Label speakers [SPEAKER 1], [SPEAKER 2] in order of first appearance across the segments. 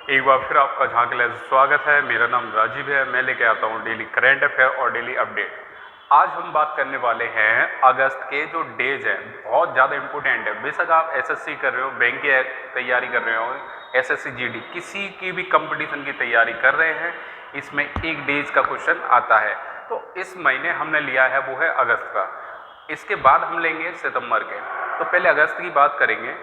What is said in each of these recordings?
[SPEAKER 1] एक बार फिर आपका झांकले स्वागत है। मेरा नाम राजीव है। मैं लेके आता हूँ डेली करंट अफेयर और डेली अपडेट। आज हम बात करने वाले हैं अगस्त के जो डेज हैं, बहुत ज़्यादा इंपॉर्टेंट है। बेशक आप एसएससी कर रहे हो, बैंक की तैयारी कर रहे हो, एसएससी जीडी किसी की भी कंपटीशन की तैयारी कर रहे हैं, इसमें एक डेज का क्वेश्चन आता है। तो इस महीने हमने लिया है वो है अगस्त का। इसके बाद हम लेंगे सितंबर के। तो पहले अगस्त की बात करेंगे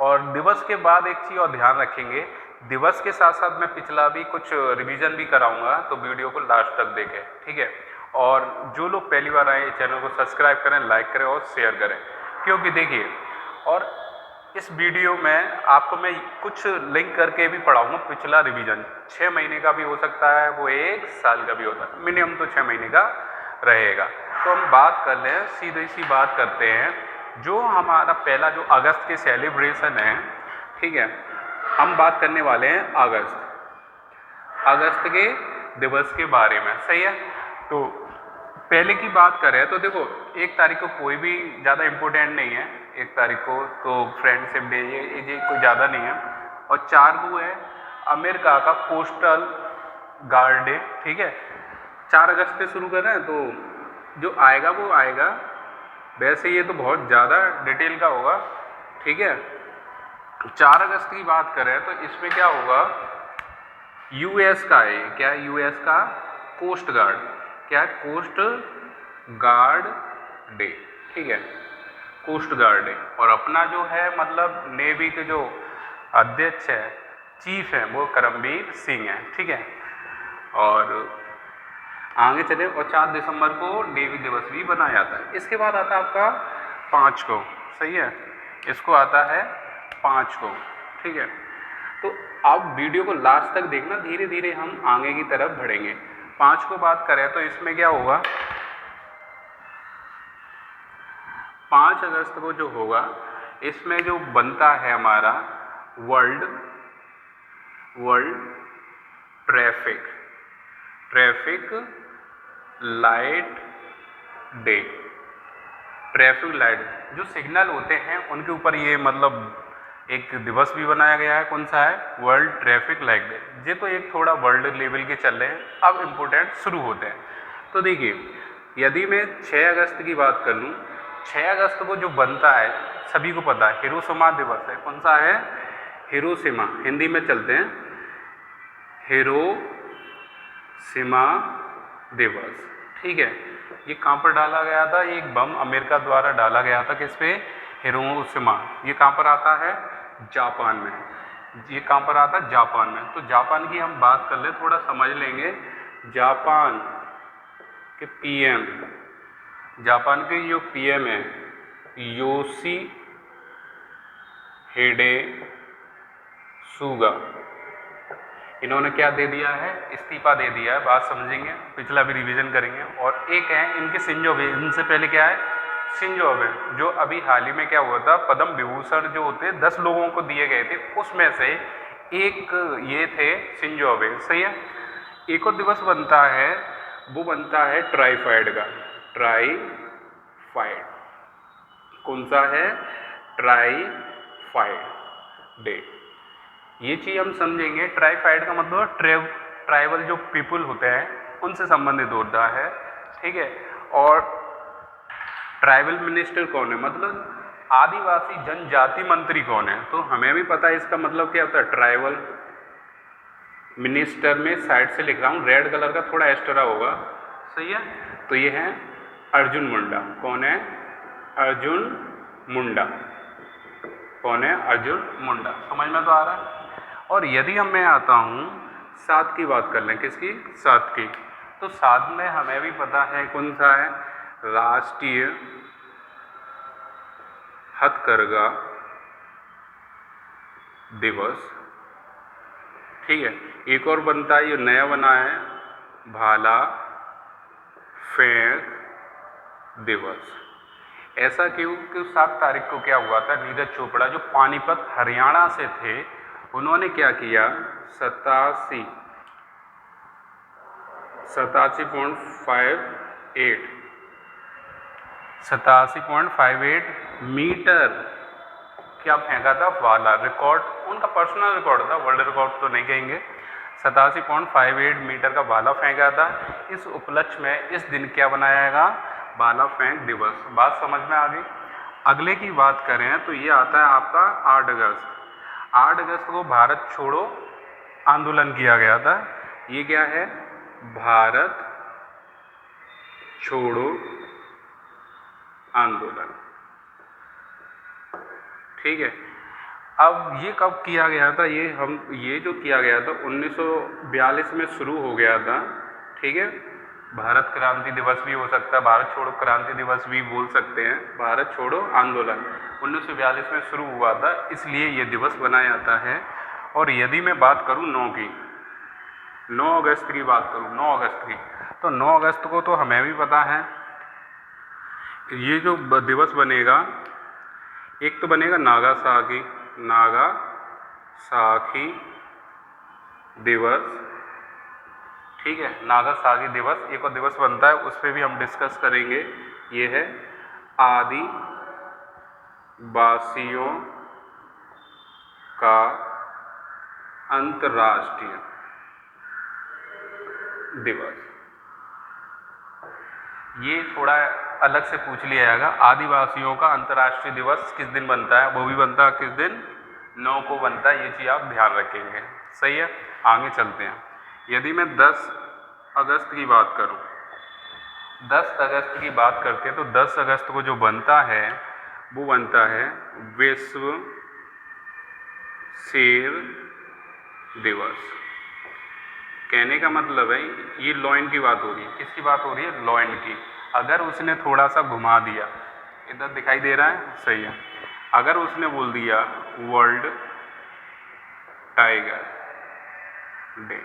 [SPEAKER 1] और दिवस के बाद एक चीज़ और ध्यान रखेंगे, दिवस के साथ साथ मैं पिछला भी कुछ रिवीजन भी कराऊंगा, तो वीडियो को लास्ट तक देखें, ठीक है। और जो लोग पहली बार आए चैनल को सब्सक्राइब करें, लाइक करें और शेयर करें, क्योंकि देखिए और इस वीडियो में आपको मैं कुछ लिंक करके भी पढ़ाऊंगा। पिछला रिवीजन 6 महीने का भी हो सकता है, वो 1 साल का भी होता है, मिनिमम तो 6 महीने का रहेगा। तो हम बात कर लें, सीधी सी बात करते हैं। जो हमारा पहला जो अगस्त के सेलिब्रेशन है, ठीक है, हम बात करने वाले हैं अगस्त के दिवस के बारे में, सही है। तो पहले की बात करें तो देखो 1 तारीख को कोई भी ज़्यादा इम्पोर्टेंट नहीं है। 1 तारीख को तो फ्रेंडशिप डे, ये कोई ज़्यादा नहीं है। और 4 को है अमेरिका का कोस्टल गार्ड डे, ठीक है। 4 अगस्त से शुरू करें तो जो आएगा वो आएगा। वैसे ये तो बहुत ज़्यादा डिटेल का होगा, ठीक है। 4 अगस्त की बात करें तो इसमें क्या होगा, यूएस का है, क्या है यूएस का कोस्ट गार्ड, क्या है कोस्ट गार्ड डे, ठीक है, कोस्ट गार्ड डे। और अपना जो है मतलब नेवी के जो अध्यक्ष है, चीफ है, वो करमबीर सिंह है, ठीक है। और आगे चले और 4 दिसंबर को नेवी दिवस भी मनाया जाता है। इसके बाद आता है आपका 5 को, सही है, इसको आता है 5 को, ठीक है। तो आप वीडियो को लास्ट तक देखना, धीरे धीरे हम आगे की तरफ बढ़ेंगे। 5 को बात करें तो इसमें क्या होगा, 5 अगस्त को जो होगा इसमें जो बनता है हमारा world traffic light day. Traffic light जो सिग्नल होते हैं उनके ऊपर ये मतलब एक दिवस भी बनाया गया है। कौन सा है, वर्ल्ड ट्रैफिक लाइट डे। ये तो एक थोड़ा वर्ल्ड लेवल के चल रहे हैं, अब इम्पोर्टेंट शुरू होते हैं। तो देखिए, यदि मैं 6 अगस्त की बात कर लूँ, 6 अगस्त को जो बनता है सभी को पता है, हिरोशिमा दिवस है। कौन सा है, हिरोशिमा, हिंदी में चलते हैं, हिरोशिमा दिवस, ठीक है। ये कहाँ पर डाला गया था, एक बम अमेरिका द्वारा डाला गया था, किस पे, हिरोशिमा। ये कहाँ पर आता है, जापान में। ये कहाँ पर आता है, जापान में। तो जापान की हम बात कर ले, थोड़ा समझ लेंगे। जापान के पीएम, जापान के जो पीएम है योशिहिडे सुगा, इन्होंने क्या दे दिया है, इस्तीफा दे दिया है। बात समझेंगे, पिछला भी रिवीजन करेंगे। और एक है इनके शिंजो आबे, इनसे पहले क्या है, शिंजो आबे, जो अभी हाल ही में क्या हुआ था, पद्म विभूषण जो होते 10 लोगों को दिए गए थे, उसमें से एक ये थे शिंजो आबे, सही है। एक और दिवस बनता है, वो बनता है ट्राइफाइड का, ट्राइफाइड। कौन सा है, ट्राइफाइड डे। ये चीज़ हम समझेंगे। ट्राइफाइड का मतलब ट्राइबल जो पीपल होते हैं उनसे संबंधित होता है, ठीक है। और ट्राइबल मिनिस्टर कौन है, मतलब आदिवासी जनजाति मंत्री कौन है, तो हमें भी पता है इसका मतलब क्या होता है, ट्राइबल मिनिस्टर में साइड से लिख रहा हूँ, रेड कलर का थोड़ा एक्स्ट्रा होगा, सही है। तो ये है अर्जुन मुंडा। कौन है, अर्जुन मुंडा। कौन है, अर्जुन मुंडा। समझ में तो आ रहा है। और यदि हम मैं आता हूँ 7 की बात कर लें, किसकी, 7 की, तो 7 में हमें भी पता है कौन सा है, राष्ट्रीय हथकरघा दिवस, ठीक है। एक और बनता है, ये नया बना है, भाला फेंक दिवस। ऐसा क्यों कि 7 तारीख को क्या हुआ था, नीरज चोपड़ा जो पानीपत हरियाणा से थे, उन्होंने क्या किया, 87.58 मीटर क्या फेंका था, भाला, रिकॉर्ड उनका पर्सनल रिकॉर्ड था, वर्ल्ड रिकॉर्ड तो नहीं कहेंगे। 87.58 मीटर का भाला फेंका था। इस उपलक्ष्य में इस दिन क्या बनाएगा, भाला फेंक दिवस। बात समझ में आ गई। अगले की बात करें तो ये आता है आपका 8 अगस्त। 8 अगस्त को भारत छोड़ो आंदोलन किया गया था। ये क्या है, भारत छोड़ो आंदोलन, ठीक है। अब ये कब किया गया था, ये जो किया गया था 1942 में शुरू हो गया था, ठीक है। भारत क्रांति दिवस भी हो सकता है, भारत छोड़ो क्रांति दिवस भी बोल सकते हैं। भारत छोड़ो आंदोलन 1942 में शुरू हुआ था, इसलिए ये दिवस बनाया जाता है। और यदि मैं बात करूं 9 अगस्त की बात करूं, 9 अगस्त की, तो 9 अगस्त को तो हमें भी पता है ये जो दिवस बनेगा, एक तो बनेगा नागासाकी दिवस, ठीक है। नागासाकी दिवस एक और दिवस बनता है, उस पर भी हम डिस्कस करेंगे। ये है आदिवासियों का अंतर्राष्ट्रीय दिवस। ये थोड़ा अलग से पूछ लिया जाएगा, आदिवासियों का अंतर्राष्ट्रीय दिवस किस दिन बनता है, वो भी बनता है किस दिन, 9 को बनता है। ये चीज़ आप ध्यान रखेंगे, सही है। आगे चलते हैं। यदि मैं 10 अगस्त की बात करूं, 10 अगस्त की बात करते हैं तो 10 अगस्त को जो बनता है वो बनता है विश्व शेर दिवस। कहने का मतलब है, ये लॉयन की बात हो रही है। किसकी बात हो रही है, लॉयन की। अगर उसने थोड़ा सा घुमा दिया, इधर दिखाई दे रहा है, सही है। अगर उसने बोल दिया वर्ल्ड टाइगर डे,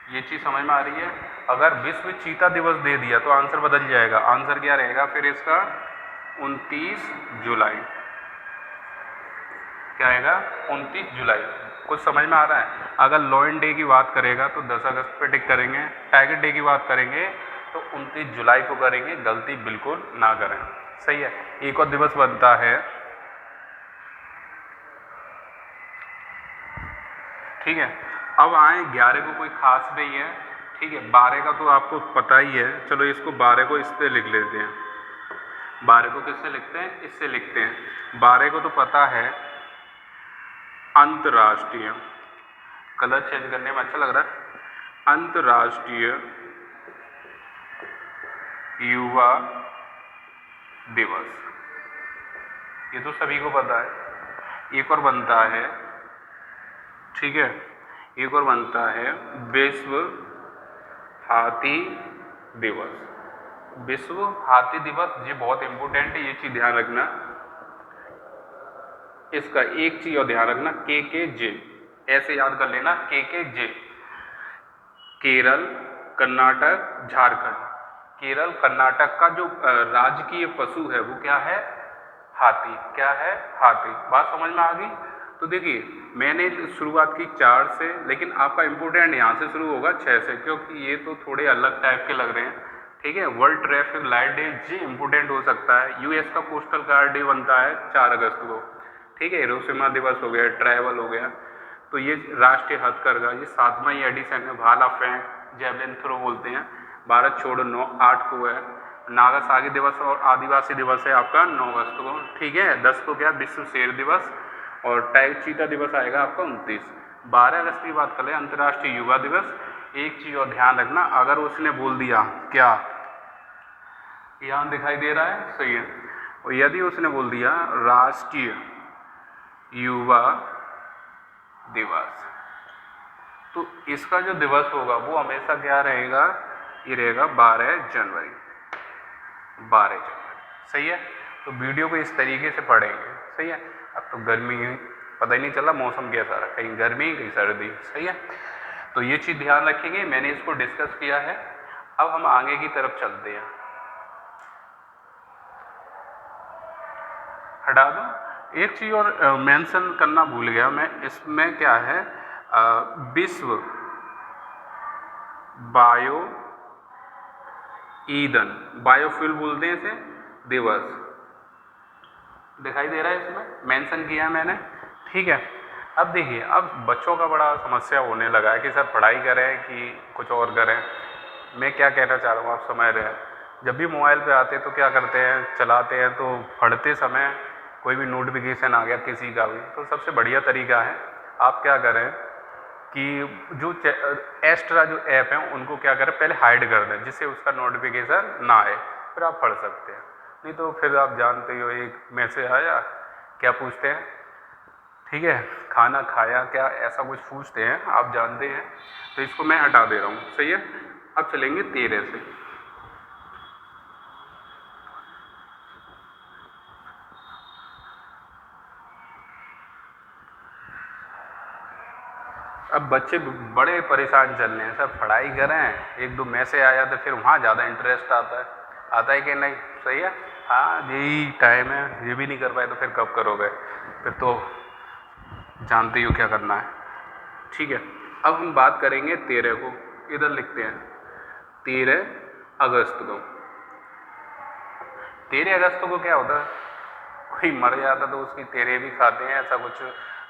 [SPEAKER 1] ये चीज़ समझ में आ रही है। अगर विश्व चीता दिवस दे दिया तो आंसर बदल जाएगा। आंसर क्या रहेगा फिर इसका, 29 जुलाई। क्या आएगा, 29 जुलाई। कुछ समझ में आ रहा है। अगर लॉयन डे की बात करेगा तो 10 अगस्त पे टिक करेंगे, टाइगर डे की बात करेंगे तो 29 जुलाई को करेंगे। गलती बिल्कुल ना करें, सही है। एक और दिवस बनता है, ठीक है। अब आए 11 को, कोई खास नहीं है, ठीक है। 12 का तो आपको पता ही है, चलो इसको 12 को इस पे लिख लेते हैं। 12 को किससे लिखते हैं, इससे लिखते हैं। 12 को तो पता है अंतर्राष्ट्रीय, कलर चेंज करने में अच्छा लग रहा है, अंतर्राष्ट्रीय युवा दिवस। ये तो सभी को पता है। एक और बनता है, ठीक है, एक और बनता है विश्व हाथी दिवस। विश्व हाथी दिवस, ये बहुत इंपॉर्टेंट है, ये चीज ध्यान रखना। इसका एक चीज और ध्यान रखना, KKJ, ऐसे याद कर लेना, KKJ। केरल, कर्नाटक, झारखंड। केरल कर्नाटक का जो राजकीय पशु है वो क्या है, हाथी। क्या है, हाथी। बात समझ में आ गई। तो देखिए, मैंने शुरुआत की 4 से, लेकिन आपका इंपोर्टेंट यहाँ से शुरू होगा 6 से, क्योंकि ये तो थोड़े अलग टाइप के लग रहे हैं, ठीक है। वर्ल्ड ट्रैफिक लाइट डे, ये इंपोर्टेंट हो सकता है। US का कोस्टल गार्ड डे बनता है 4 अगस्त को, ठीक है। हिरोशिमा दिवस हो गया, ट्रैवल हो गया। तो ये राष्ट्रीय हथकरघा, ये 7वां एडिशन है। भाला फेंक, जेवलिन थ्रो बोलते हैं। भारत छोड़ो 8 को है। नागासाकी दिवस और आदिवासी दिवस है आपका 9 अगस्त को, ठीक है। 10 को क्या, विश्व शेर दिवस, और टाइगर चीता दिवस आएगा आपका 29। 12 अगस्त की बात करें, अंतर्राष्ट्रीय युवा दिवस। एक चीज़ और ध्यान रखना, अगर उसने बोल दिया, क्या यहाँ दिखाई दे रहा है, सही है। और यदि उसने बोल दिया राष्ट्रीय युवा दिवस, तो इसका जो दिवस होगा वो हमेशा क्या रहेगा, ये रहेगा 12 जनवरी। 12 जनवरी, सही है। तो वीडियो को इस तरीके से पढ़ेंगे, सही है। अब तो गर्मी है, पता ही नहीं चला मौसम कैसा रहा, कहीं गर्मी कहीं सर्दी, सही है। तो ये चीज़ ध्यान रखेंगे, मैंने इसको डिस्कस किया है। अब हम आगे की तरफ चलते हैं। हटा दो, एक चीज़ और मेंशन करना भूल गया मैं, इसमें क्या है, विश्व बायो ईंधन, बायोफ्यूल बोलते हैं इसे, दिवस। दिखाई दे रहा है, इसमें मेंशन किया है मैंने, ठीक है। अब देखिए, अब बच्चों का बड़ा समस्या होने लगा है कि सर पढ़ाई करें कि कुछ और करें। मैं क्या कहना चाह रहा हूँ, आप समझ रहे हैं। जब भी मोबाइल पे आते हैं तो क्या करते हैं, चलाते हैं, तो पढ़ते समय कोई भी नोटिफिकेशन आ गया किसी का भी, तो सबसे बढ़िया तरीका है आप क्या करें कि जो एक्स्ट्रा जो ऐप हैं उनको क्या करें, पहले हाइड कर दें जिससे उसका नोटिफिकेशन ना आए, फिर आप पढ़ सकते हैं। नहीं तो फिर आप जानते हो, एक मैसेज आया, क्या पूछते हैं, ठीक है, खाना खाया क्या, ऐसा कुछ पूछते हैं, आप जानते हैं। तो इसको मैं हटा दे रहा हूँ, सही है। अब चलेंगे 13 से। अब बच्चे बड़े परेशान चल रहे हैं सर, पढ़ाई करें, एक दो मैसेज आया तो फिर वहाँ ज़्यादा इंटरेस्ट आता है कि नहीं, सही है। हाँ, यही टाइम है, ये भी नहीं कर पाए तो फिर कब करोगे, फिर तो जानते ही हो क्या करना है। ठीक है, अब हम बात करेंगे 13 को, इधर लिखते हैं 13 अगस्त को। 13 अगस्त को क्या होता है, कोई मर जाता तो उसकी 13 भी खाते हैं, ऐसा कुछ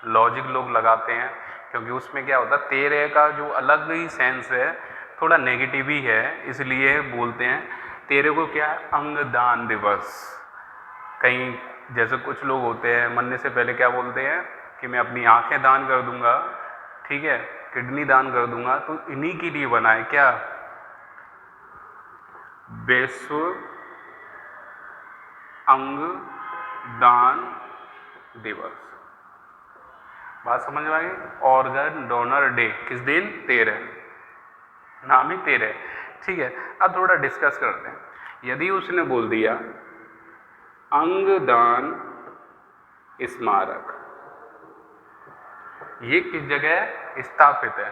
[SPEAKER 1] लॉजिक लोग लगाते हैं, क्योंकि उसमें क्या होता है 13 का जो अलग ही सेंस है, थोड़ा नेगेटिव ही है, इसलिए बोलते हैं 13 को क्या है, अंगदान दिवस। कहीं जैसे कुछ लोग होते हैं मरने से पहले क्या बोलते हैं कि मैं अपनी आंखें दान कर दूंगा, ठीक है, किडनी दान कर दूंगा, तो इन्हीं के लिए बना है क्या, विश्व अंगदान दिवस। बात समझ में आ गई। ऑर्गन डोनर डे किस दिन, 13, नाम ही 13, ठीक है। अब थोड़ा डिस्कस करते हैं। यदि उसने बोल दिया अंगदान स्मारक, ये किस जगह स्थापित है,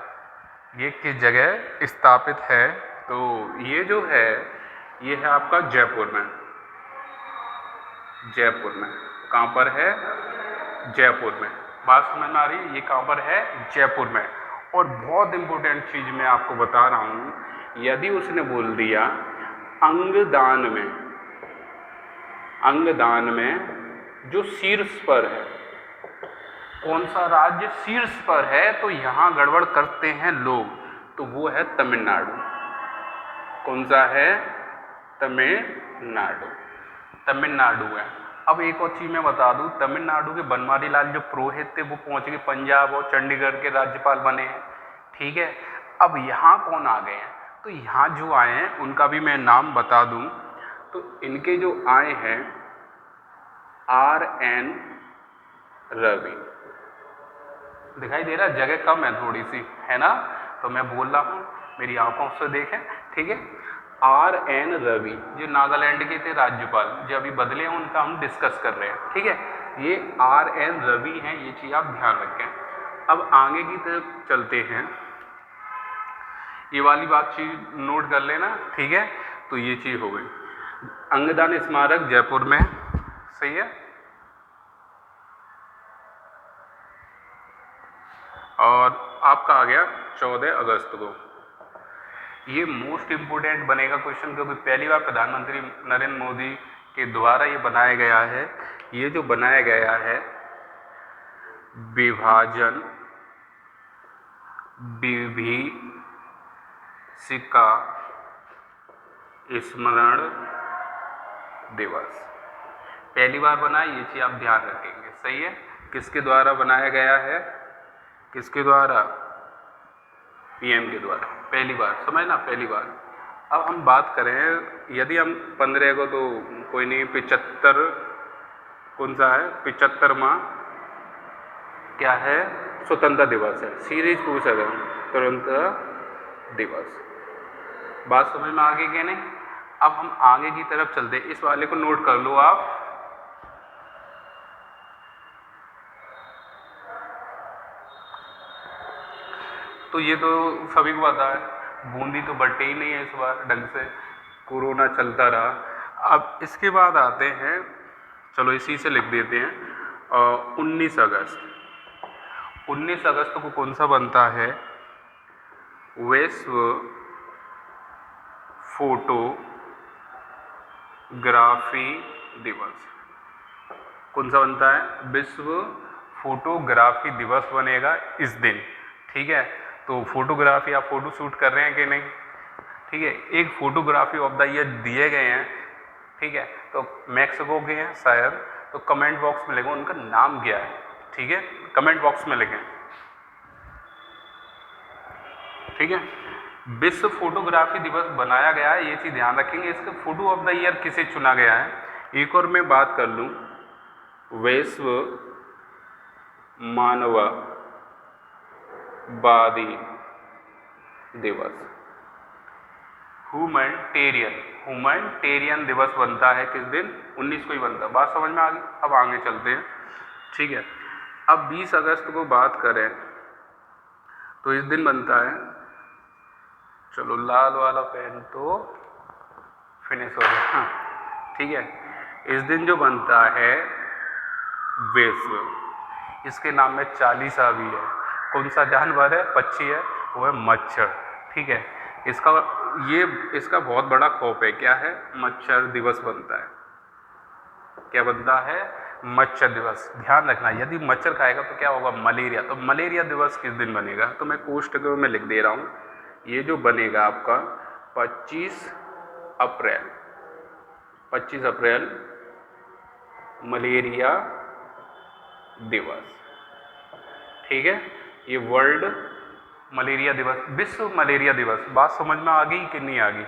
[SPEAKER 1] ये किस जगह स्थापित है, तो ये जो है ये है आपका जयपुर में। जयपुर में कहाँ पर है, जयपुर में। बात समझ में आ रही है, ये कहाँ पर है, जयपुर में। और बहुत इंपॉर्टेंट चीज़ मैं आपको बता रहा हूँ, यदि उसने बोल दिया अंगदान में, अंगदान में जो शीर्ष पर है, कौन सा राज्य शीर्ष पर है, तो यहाँ गड़बड़ करते हैं लोग, तो वो है तमिलनाडु। कौन सा है, तमिलनाडु, तमिलनाडु है। अब एक और चीज़ मैं बता दूं, तमिलनाडु के बनवारी लाल जो पुरोहित थे वो पहुंच गए पंजाब और चंडीगढ़ के राज्यपाल बने हैं, ठीक है। अब यहाँ कौन आ गए हैं, तो यहाँ जो आए हैं उनका भी मैं नाम बता दूं, तो इनके जो आए हैं RN रवि। दिखाई दे रहा है, जगह कम है थोड़ी सी, है ना, तो मैं बोल रहा हूँ, मेरी आंखों से देखें, ठीक है। RN रवि जो नागालैंड के थे राज्यपाल, जो अभी बदले हैं, उनका हम डिस्कस कर रहे हैं, ठीक है। ये RN रवि हैं, ये चीज़ आप ध्यान रखें। अब आगे की तरफ चलते हैं, ये वाली बात चीज नोट कर लेना, ठीक है। तो ये चीज़ हो गई, अंगदान स्मारक जयपुर में, सही है। और आपका आ गया 14 अगस्त को। ये मोस्ट इम्पोर्टेंट बनेगा क्वेश्चन, क्योंकि पहली बार प्रधानमंत्री नरेंद्र मोदी के द्वारा ये बनाया गया है। ये जो बनाया गया है विभाजन विभीषिका स्मरण दिवस, पहली बार बना, ये चीज़ आप ध्यान रखेंगे, सही है। किसके द्वारा बनाया गया है, किसके द्वारा, PM के द्वारा, पहली बार, समझना, पहली बार। अब हम बात करें, यदि हम 15 को, तो कोई नहीं, 75, कौन सा है, 75वां क्या है, स्वतंत्रता दिवस है। सीरीज पूछ सकते हैं, स्वतंत्रता दिवस। बात समझ में आ गई कि नहीं। अब हम आगे की तरफ चलते, इस वाले को नोट कर लो आप। तो ये तो सभी को पता है, बूंदी तो बटे ही नहीं है इस बार ढंग से, कोरोना चलता रहा। अब इसके बाद आते हैं, चलो इसी से लिख देते हैं, 19 अगस्त। 19 अगस्त को कौन सा बनता है, विश्व फोटोग्राफी दिवस। कौन सा बनता है, विश्व फोटोग्राफी दिवस बनेगा इस दिन, ठीक है। तो फोटोग्राफी, आप फोटो शूट कर रहे हैं कि नहीं, ठीक है। एक फोटोग्राफी ऑफ द ईयर दिए गए हैं, ठीक है। तो मैक्सिको के हैं शायद, तो कमेंट बॉक्स में लिखो उनका नाम क्या है, ठीक है, कमेंट बॉक्स में लिखें, ठीक है। विश्व फोटोग्राफी दिवस बनाया गया है, ये चीज़ ध्यान रखेंगे। इसके फोटो ऑफ द ईयर किसे चुना गया है। एक और मैं बात कर लूँ, विश्व मानववादी दिवस, ह्यूमैनिटेरियन दिवस बनता है किस दिन, 19 को ही बनता है। बात समझ में आ गई। अब आगे चलते हैं, ठीक है। अब 20 अगस्त को बात करें तो इस दिन बनता है, चलो लाल वाला पेन तो फिनिश हो गया, हाँ, ठीक है। इस दिन जो बनता है विश्व, इसके नाम में चालीसा भी है। कौन सा जानवर है, पक्षी है, वो है मच्छर, ठीक है। इसका बहुत बड़ा खौफ है, क्या है, मच्छर दिवस बनता है। क्या बनता है, मच्छर दिवस। ध्यान रखना, यदि मच्छर खाएगा तो क्या होगा, मलेरिया। तो मलेरिया दिवस किस दिन बनेगा, तो मैं कोष्टकों में लिख दे रहा हूँ। ये जो बनेगा आपका 25 अप्रैल मलेरिया दिवस, ठीक है। ये वर्ल्ड मलेरिया दिवस, विश्व मलेरिया दिवस। बात समझ में आ गई कि नहीं आ गई,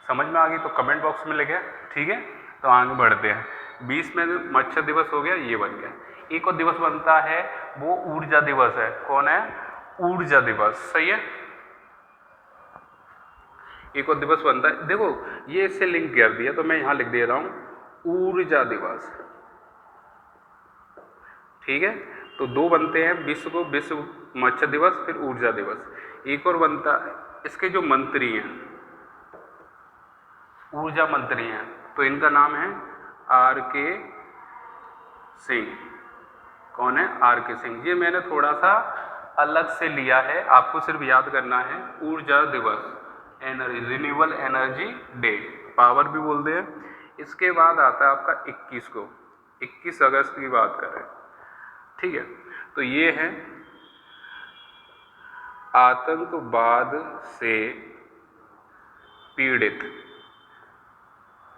[SPEAKER 1] समझ में आ गई तो कमेंट बॉक्स में लिखें, ठीक है। तो आगे बढ़ते हैं। 20 में मच्छर दिवस हो गया, ये बन गया। एक और दिवस बनता है, वो ऊर्जा दिवस है। कौन है, ऊर्जा दिवस, सही है। एक और दिवस बनता है, देखो ये इससे लिंक कर दिया तो मैं यहाँ लिख दे रहा हूँ ऊर्जा दिवस, ठीक है। तो दो बनते हैं विश्व को, विश्व मच्छर दिवस, फिर ऊर्जा दिवस। एक और बनता है, इसके जो मंत्री हैं, ऊर्जा मंत्री हैं, तो इनका नाम है R.K. सिंह। कौन है, R.K. सिंह। ये मैंने थोड़ा सा अलग से लिया है, आपको सिर्फ याद करना है। ऊर्जा दिवस, energy, renewable energy day, power भी बोलते हैं। इसके बाद आता है आपका 21 को, 21 अगस्त की बात करें, ठीक है। तो ये है आतंकवाद से पीड़ित,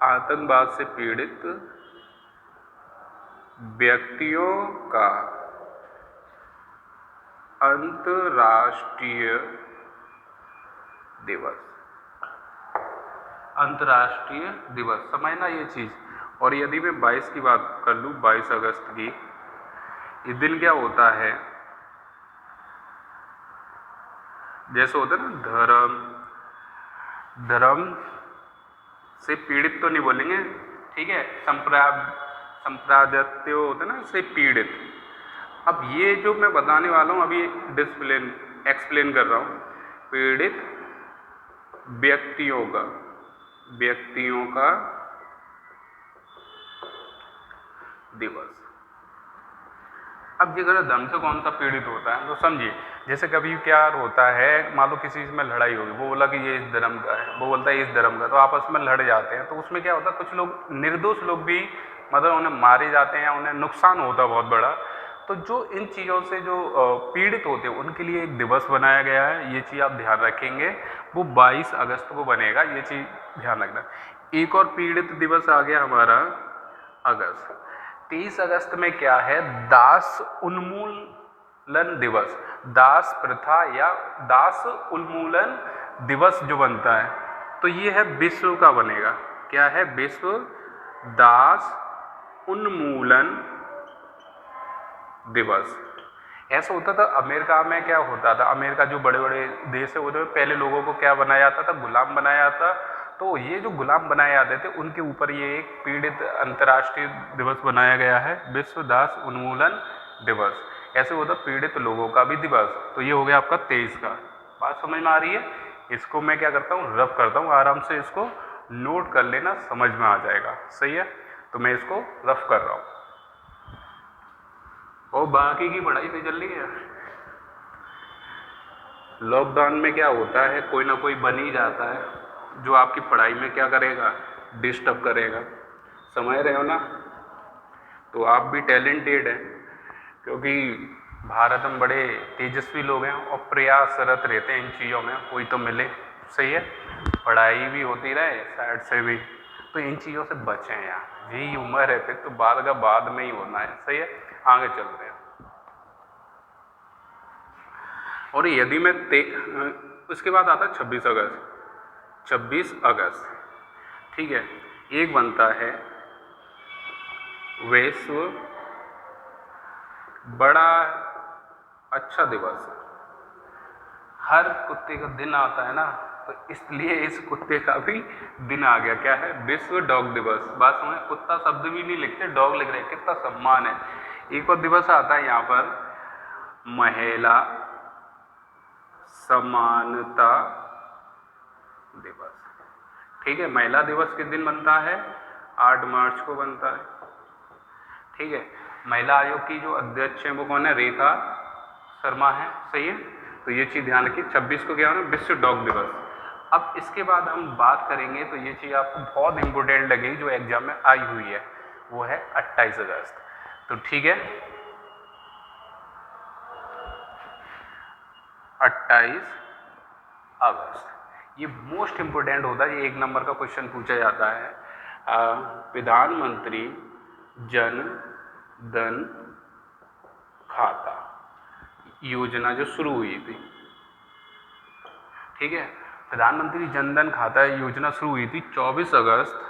[SPEAKER 1] आतंकवाद से पीड़ित व्यक्तियों का अंतर्राष्ट्रीय दिवस, अंतर्राष्ट्रीय दिवस, समझना ये चीज़। और यदि मैं 22 की बात कर लूँ, 22 अगस्त की, इस दिन क्या होता है, जैसे होता है ना धर्म से पीड़ित तो नहीं बोलेंगे, ठीक है, संप्रदायत्व होता है ना, से पीड़ित। अब ये जो मैं बताने वाला हूँ अभी एक्सप्लेन कर रहा हूँ, पीड़ित व्यक्तियों का दिवस। अब ये अगर धर्म से कौन सा पीड़ित होता है तो समझिए, जैसे कभी क्या होता है, मान लो किसी में लड़ाई होगी, वो बोला कि ये इस धर्म का है, वो बोलता है इस धर्म का, तो आपस में लड़ जाते हैं। तो उसमें क्या होता है, कुछ लोग निर्दोष लोग भी मतलब उन्हें मारे जाते हैं, उन्हें नुकसान होता है बहुत बड़ा। तो जो इन चीज़ों से जो पीड़ित होते हैं उनके लिए एक दिवस बनाया गया है, ये चीज़ आप ध्यान रखेंगे। वो 22 अगस्त को बनेगा, ये चीज़ ध्यान रखना। एक और पीड़ित दिवस आ गया हमारा अगस्त, 23 अगस्त में क्या है, दास उन्मूलन दिवस, दास प्रथा या दास उन्मूलन दिवस जो बनता है, तो ये है विश्व का बनेगा। क्या है, विश्व दास उन्मूलन दिवस। ऐसा होता था अमेरिका में, क्या होता था, अमेरिका जो बड़े बड़े देश है उन्हें पहले लोगों को क्या बनाया जाता था, गुलाम बनाया जाता। तो ये जो गुलाम बनाए जाते थे उनके ऊपर ये एक पीड़ित अंतर्राष्ट्रीय दिवस बनाया गया है, विश्व दास उन्मूलन दिवस। ऐसे होता पीड़ित लोगों का भी दिवस। तो ये हो गया आपका 23 का। बात समझ में आ रही है। इसको मैं क्या करता हूँ, रफ करता हूँ, आराम से इसको नोट कर लेना, समझ में आ जाएगा, सही है। तो मैं इसको रफ कर रहा हूँ और बाकी की पढ़ाई तो चल रही है। लॉकडाउन में क्या होता है, कोई ना कोई बन ही जाता है जो आपकी पढ़ाई में क्या करेगा, डिस्टर्ब करेगा। समझ रहे हो ना। तो आप भी टैलेंटेड हैं, क्योंकि भारत में बड़े तेजस्वी लोग हैं और प्रयासरत रहते हैं इन चीज़ों में, कोई तो मिले। सही है, पढ़ाई भी होती रहे साइड से भी, तो इन चीज़ों से बचें यार, यही उम्र है, फिर तो बाद का बाद में ही होना है। सही है, आगे चलते हैं। और यदि मैं उसके बाद आता है 26 अगस्त। 26 अगस्त, ठीक है। एक बनता है विश्व बड़ा अच्छा दिवस। हर कुत्ते का दिन आता है ना, तो इसलिए इस कुत्ते का भी दिन आ गया। क्या है? विश्व डॉग दिवस। बात समझ, कुत्ता शब्द भी नहीं लिखते, डॉग लिख रहे हैं, कितना सम्मान है। एक और दिवस आता है यहाँ पर, महिला समानता दिवस। ठीक है, महिला दिवस किस दिन बनता है? 8 मार्च को बनता है। ठीक है, महिला आयोग की जो अध्यक्ष हैं वो कौन है? रेखा शर्मा है। सही है, तो ये चीज़ ध्यान रखिए। 26 को क्या होना? विश्व डॉग दिवस। अब इसके बाद हम बात करेंगे, तो ये चीज़ आपको बहुत इंपॉर्टेंट लगेगी जो एग्जाम में आई हुई है, वो है 28 अगस्त। तो ठीक है, 28 अगस्त ये मोस्ट इंपोर्टेंट होता है, ये 1 नंबर का क्वेश्चन पूछा जाता है। प्रधानमंत्री जन धन खाता योजना जो शुरू हुई थी, ठीक है, प्रधानमंत्री जन धन खाता योजना शुरू हुई थी 24 अगस्त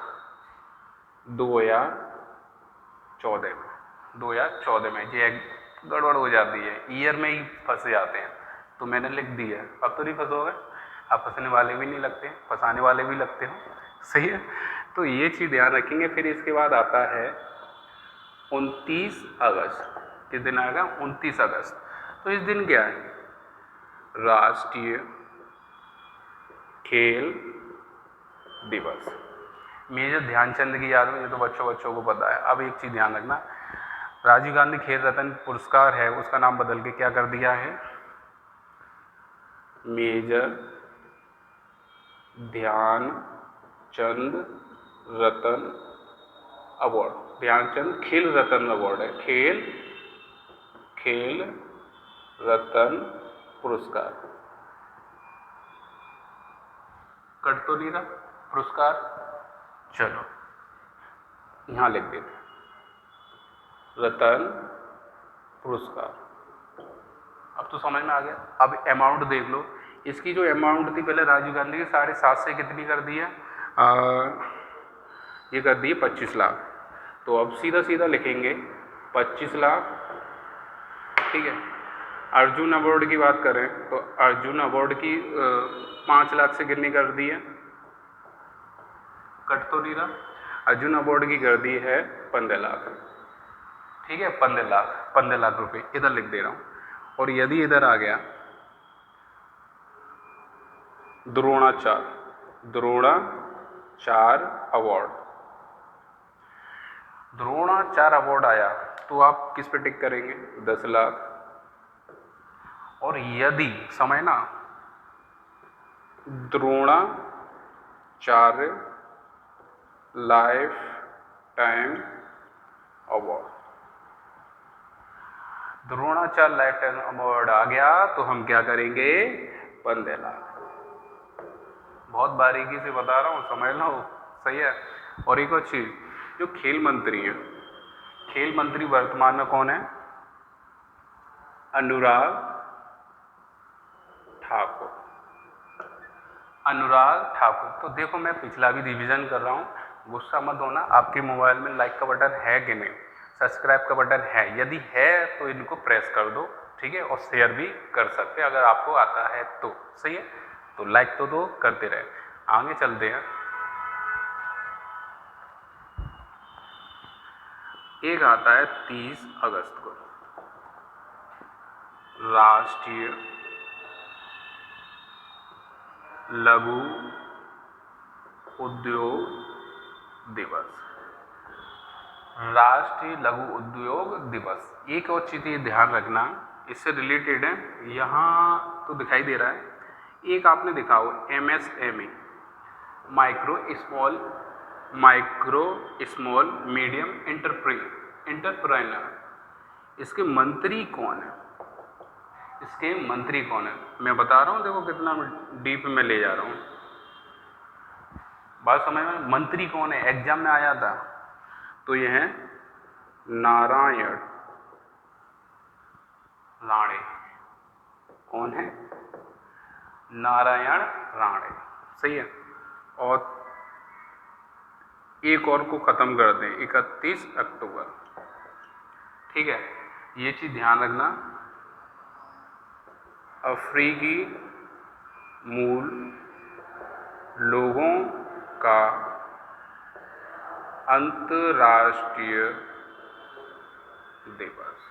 [SPEAKER 1] 2014 में। 2014 में ये गड़बड़ हो जाती है, ईयर में ही फंस जाते हैं, तो मैंने लिख दिया। अब तो नहीं फंसोगे, अब फंसने वाले भी नहीं लगते, फंसाने वाले भी लगते हो। सही है, तो ये चीज़ ध्यान रखेंगे। फिर इसके बाद आता है 29 अगस्त। किस दिन आएगा? 29 अगस्त। तो इस दिन क्या है? राष्ट्रीय खेल दिवस। मेजर ध्यानचंद की याद में, ये तो बच्चों को पता है। अब एक चीज़ ध्यान रखना, राजीव गांधी खेल रत्न पुरस्कार है, उसका नाम बदल के क्या कर दिया है? मेजर ध्यानचंद रत्न अवार्ड। ध्यानचंद खेल रत्न अवार्ड है, खेल रत्न पुरस्कार। कट तो नहीं रहा पुरस्कार? चलो यहाँ लिख देते, रत्न पुरस्कार। अब तो समझ में आ गया। अब अमाउंट देख लो, इसकी जो अमाउंट थी पहले राजीव गांधी की 7.5 से कितनी कर दी है? ये कर दी है 25 लाख। तो अब सीधा सीधा लिखेंगे 25 लाख। ठीक है, अर्जुन अवार्ड की बात करें तो अर्जुन अवार्ड की 5 लाख से कितनी कर दी है? कट तो नहीं रहा? अर्जुन अवार्ड की कर दी है 15 लाख। ठीक है, 15 लाख रुपए इधर लिख दे रहा हूँ। और यदि इधर आ गया द्रोणाचार्य अवार्ड, द्रोणाचार्य अवार्ड आया तो आप किस पे टिक करेंगे? 10 लाख। और यदि समझना, Dronacharya lifetime award, Dronacharya lifetime award आ गया तो हम क्या करेंगे? 15 लाख। बहुत बारीकी से बता रहा हूँ, समझ लो। सही है। और एक और चीज़, जो खेल मंत्री हैं, खेल मंत्री वर्तमान में कौन है? अनुराग ठाकुर। अनुराग ठाकुर। तो देखो, मैं पिछला भी रिवीजन कर रहा हूँ, गुस्सा मत होना। आपके मोबाइल में लाइक का बटन है कि नहीं? सब्सक्राइब का बटन है? यदि है तो इनको प्रेस कर दो। ठीक है, और शेयर भी कर सकते हैं अगर आपको आता है तो। सही है, तो लाइक तो दो, करते रहे। आगे चलते हैं। एक आता है 30 अगस्त को, राष्ट्रीय लघु उद्योग दिवस। राष्ट्रीय लघु उद्योग दिवस। एक और चीज़ ये ध्यान रखना, इससे रिलेटेड है, यहाँ तो दिखाई दे रहा है, एक आपने देखा हो MSME, micro small medium entrepreneur. इसके मंत्री कौन है, इसके मंत्री कौन है? मैं बता रहा हूँ, देखो कितना डीप में ले जा रहा हूँ, बात समझ में। मंत्री कौन है, एग्जाम में आया था, तो ये है नारायण राणे। कौन है? नारायण राणे, सही है। और एक और को खत्म कर दें, 31 अक्टूबर, ठीक है। ये चीज ध्यान रखना, अफ्रीकी मूल लोगों का अंतर्राष्ट्रीय दिवस।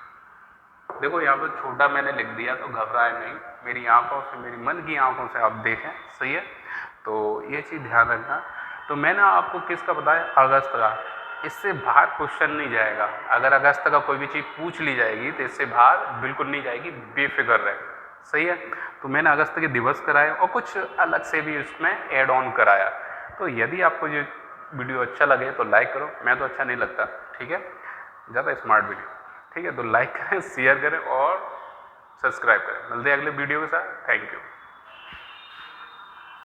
[SPEAKER 1] देखो यहाँ पर छोटा मैंने लिख दिया, तो घबराए नहीं, मेरी आंखों से, मेरी मन की आंखों से आप देखें, सही है। तो ये चीज़ ध्यान रखना। तो मैंने आपको किसका बताया? अगस्त का। इससे बाहर क्वेश्चन नहीं जाएगा। अगर अगस्त का कोई भी चीज़ पूछ ली जाएगी तो इससे बाहर बिल्कुल नहीं जाएगी, बेफिक्र रहे, सही है। तो मैंने अगस्त के दिवस कराए और कुछ अलग से भी उसमें ऐड ऑन कराया। तो यदि आपको ये वीडियो अच्छा लगे तो लाइक करो, मैं तो अच्छा नहीं लगता, ठीक है, ज़्यादा स्मार्ट वीडियो, ठीक है। तो लाइक करें, शेयर करें और सब्सक्राइब करें। मिलते हैं अगले वीडियो के साथ। Thank you.